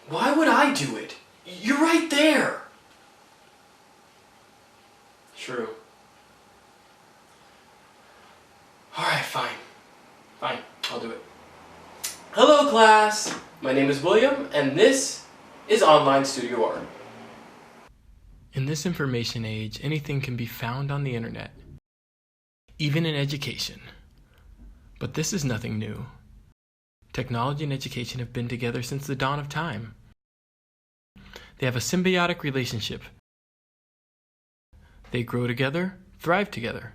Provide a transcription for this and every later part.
Why would I do it? You're right there. True. Alright, fine. Fine, I'll do it. Hello class! My name is William, and this is Online Studio Art. In this information age, anything can be found on the internet, even in education. But this is nothing new. Technology and education have been together since the dawn of time. They have a symbiotic relationship. They grow together, thrive together.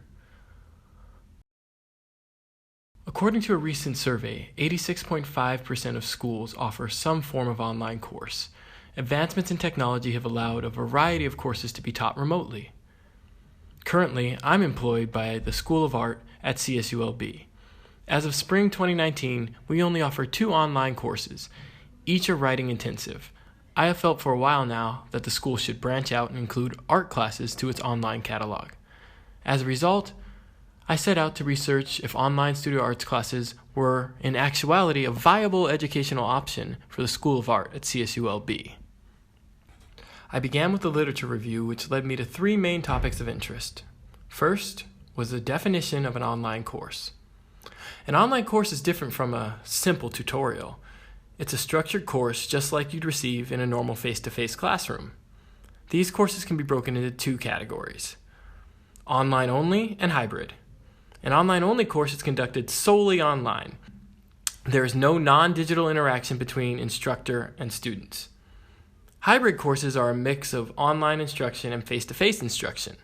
According to a recent survey, 86.5% of schools offer some form of online course. Advancements in technology have allowed a variety of courses to be taught remotely. Currently, I'm employed by the School of Art at CSULB. As of spring 2019, we only offer 2 online courses. Each are writing intensive. I have felt for a while now that the school should branch out and include art classes to its online catalog. As a result, I set out to research if online studio arts classes were, in actuality, a viable educational option for the School of Art at CSULB. I began with a literature review, which led me to 3 main topics of interest. First was the definition of an online course. An online course is different from a simple tutorial. It's a structured course just like you'd receive in a normal face-to-face classroom. These courses can be broken into 2 categories: online only and hybrid. An online-only course is conducted solely online. There is no non-digital interaction between instructor and students. Hybrid courses are a mix of online instruction and face-to-face instruction.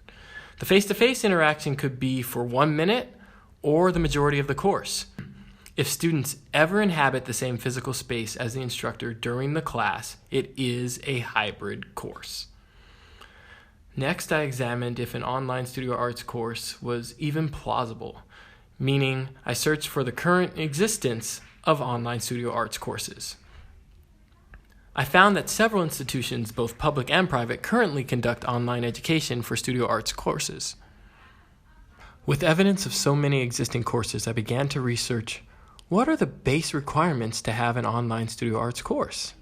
The face-to-face interaction could be for 1 minute or the majority of the course. If students ever inhabit the same physical space as the instructor during the class, it is a hybrid course. Next, I examined if an online studio arts course was even plausible, meaning I searched for the current existence of online studio arts courses. I found that several institutions, both public and private, currently conduct online education for studio arts courses. With evidence of so many existing courses, I began to research what are the base requirements to have an online studio arts course.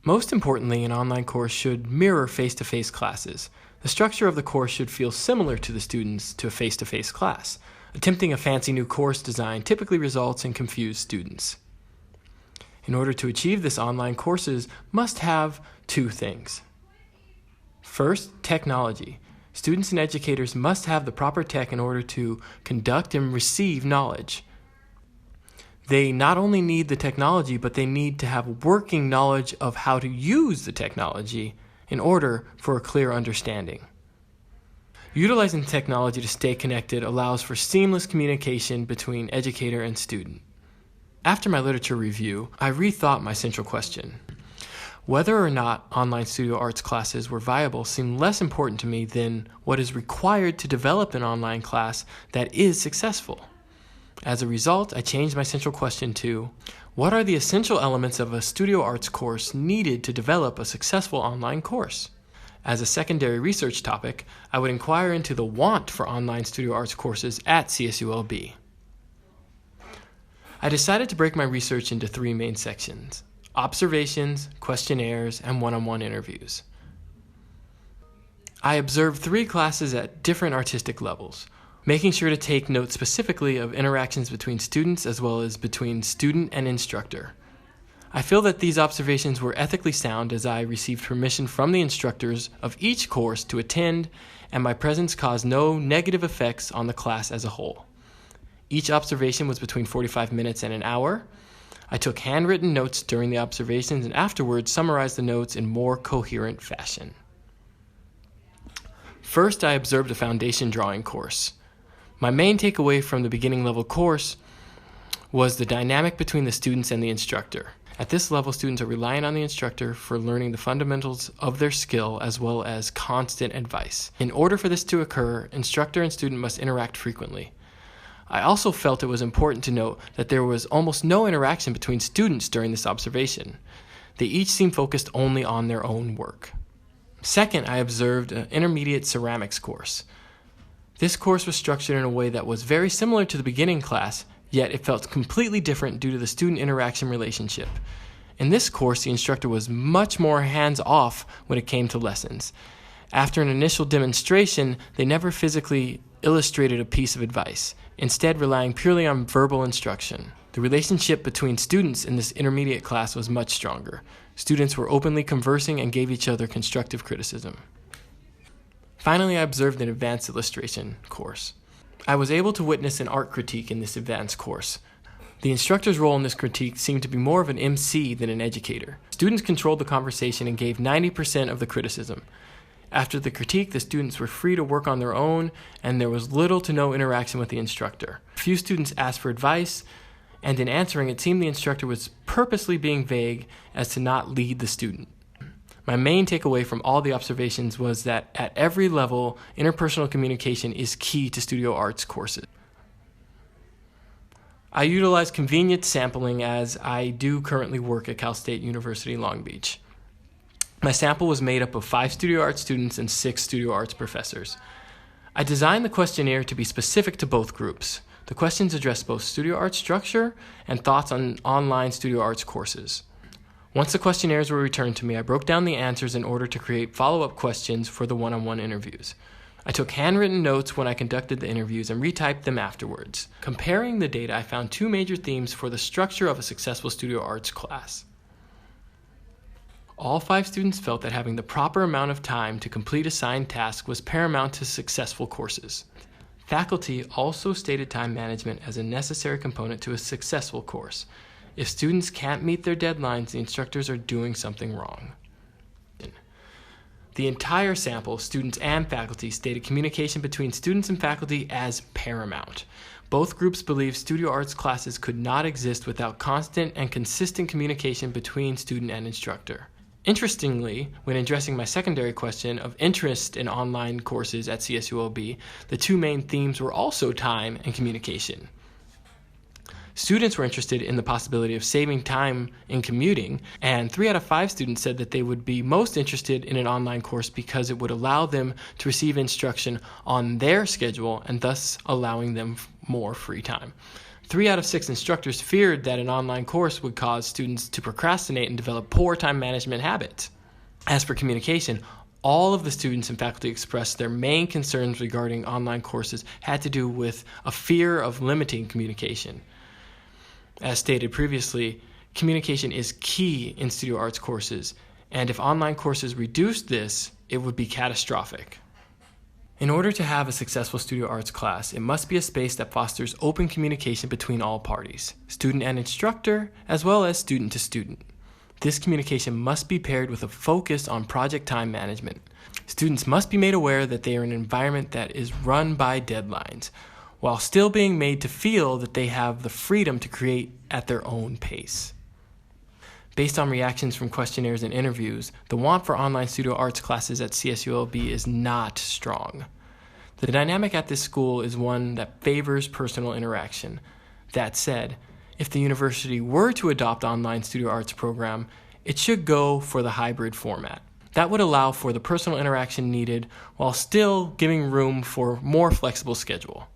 Most importantly, an online course should mirror face-to-face classes. The structure of the course should feel similar to the students to a face-to-face class. Attempting a fancy new course design typically results in confused students. In order to achieve this, online courses must have 2 things. First, technology. Students and educators must have the proper tech in order to conduct and receive knowledge. They not only need the technology, but they need to have working knowledge of how to use the technology in order for a clear understanding. Utilizing technology to stay connected allows for seamless communication between educator and student. After my literature review, I rethought my central question. Whether or not online studio arts classes were viable seemed less important to me than what is required to develop an online class that is successful. As a result, I changed my central question to, what are the essential elements of a studio arts course needed to develop a successful online course? As a secondary research topic, I would inquire into the want for online studio arts courses at CSULB. I decided to break my research into 3 main sections: observations, questionnaires, and one-on-one interviews. I observed 3 classes at different artistic levels, making sure to take note specifically of interactions between students as well as between student and instructor. I feel that these observations were ethically sound as I received permission from the instructors of each course to attend, and my presence caused no negative effects on the class as a whole. Each observation was between 45 minutes and an hour. I took handwritten notes during the observations and afterwards summarized the notes in more coherent fashion. First, I observed a foundation drawing course. My main takeaway from the beginning level course was the dynamic between the students and the instructor. At this level, students are relying on the instructor for learning the fundamentals of their skill as well as constant advice. In order for this to occur, instructor and student must interact frequently. I also felt it was important to note that there was almost no interaction between students during this observation. They each seemed focused only on their own work. Second, I observed an intermediate ceramics course. This course was structured in a way that was very similar to the beginning class, yet it felt completely different due to the student interaction relationship. In this course, the instructor was much more hands-off when it came to lessons. After an initial demonstration, they never physically illustrated a piece of advice, instead relying purely on verbal instruction. The relationship between students in this intermediate class was much stronger. Students were openly conversing and gave each other constructive criticism. Finally, I observed an advanced illustration course. I was able to witness an art critique in this advanced course. The instructor's role in this critique seemed to be more of an MC than an educator. Students controlled the conversation and gave 90% of the criticism. After the critique, the students were free to work on their own, and there was little to no interaction with the instructor. A few students asked for advice, and in answering, it seemed the instructor was purposely being vague as to not lead the student. My main takeaway from all the observations was that at every level, interpersonal communication is key to studio arts courses. I utilize convenient sampling as I do currently work at Cal State University Long Beach. My sample was made up of 5 studio arts students and 6 studio arts professors. I designed the questionnaire to be specific to both groups. The questions address both studio arts structure and thoughts on online studio arts courses. Once the questionnaires were returned to me, I broke down the answers in order to create follow-up questions for the one-on-one interviews. I took handwritten notes when I conducted the interviews and retyped them afterwards. Comparing the data, I found 2 major themes for the structure of a successful studio arts class. All 5 students felt that having the proper amount of time to complete assigned tasks was paramount to successful courses. Faculty also stated time management as a necessary component to a successful course. If students can't meet their deadlines, the instructors are doing something wrong. The entire sample, students and faculty, stated communication between students and faculty as paramount. Both groups believed studio arts classes could not exist without constant and consistent communication between student and instructor. Interestingly, when addressing my secondary question of interest in online courses at CSULB, the 2 main themes were also time and communication. Students were interested in the possibility of saving time in commuting, and 3 out of 5 students said that they would be most interested in an online course because it would allow them to receive instruction on their schedule and thus allowing them more free time. 3 out of 6 instructors feared that an online course would cause students to procrastinate and develop poor time management habits. As for communication, all of the students and faculty expressed their main concerns regarding online courses had to do with a fear of limiting communication. As stated previously, communication is key in studio arts courses, and if online courses reduced this, it would be catastrophic. In order to have a successful studio arts class, it must be a space that fosters open communication between all parties, student and instructor, as well as student to student. This communication must be paired with a focus on project time management. Students must be made aware that they are in an environment that is run by deadlines, while still being made to feel that they have the freedom to create at their own pace. Based on reactions from questionnaires and interviews, the want for online studio arts classes at CSULB is not strong. The dynamic at this school is one that favors personal interaction. That said, if the university were to adopt online studio arts program, it should go for the hybrid format. That would allow for the personal interaction needed while still giving room for more flexible schedule.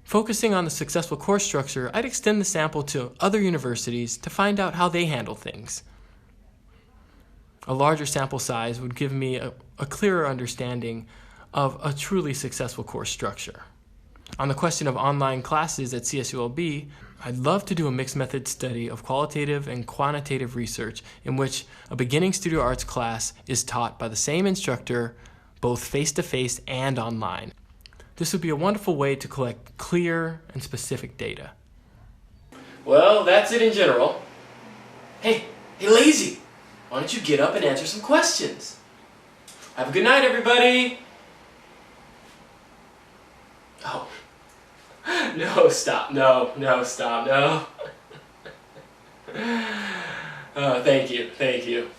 Focusing on the successful course structure, I'd extend the sample to other universities to find out how they handle things. A larger sample size would give me a clearer understanding of a truly successful course structure. On the question of online classes at CSULB, I'd love to do a mixed method study of qualitative and quantitative research in which a beginning studio arts class is taught by the same instructor, both face-to-face and online. This would be a wonderful way to collect clear and specific data. Well, that's it in general. Hey, lazy! Why don't you get up and answer some questions? Have a good night, everybody! Oh. No, stop. No, stop. No. Oh, thank you.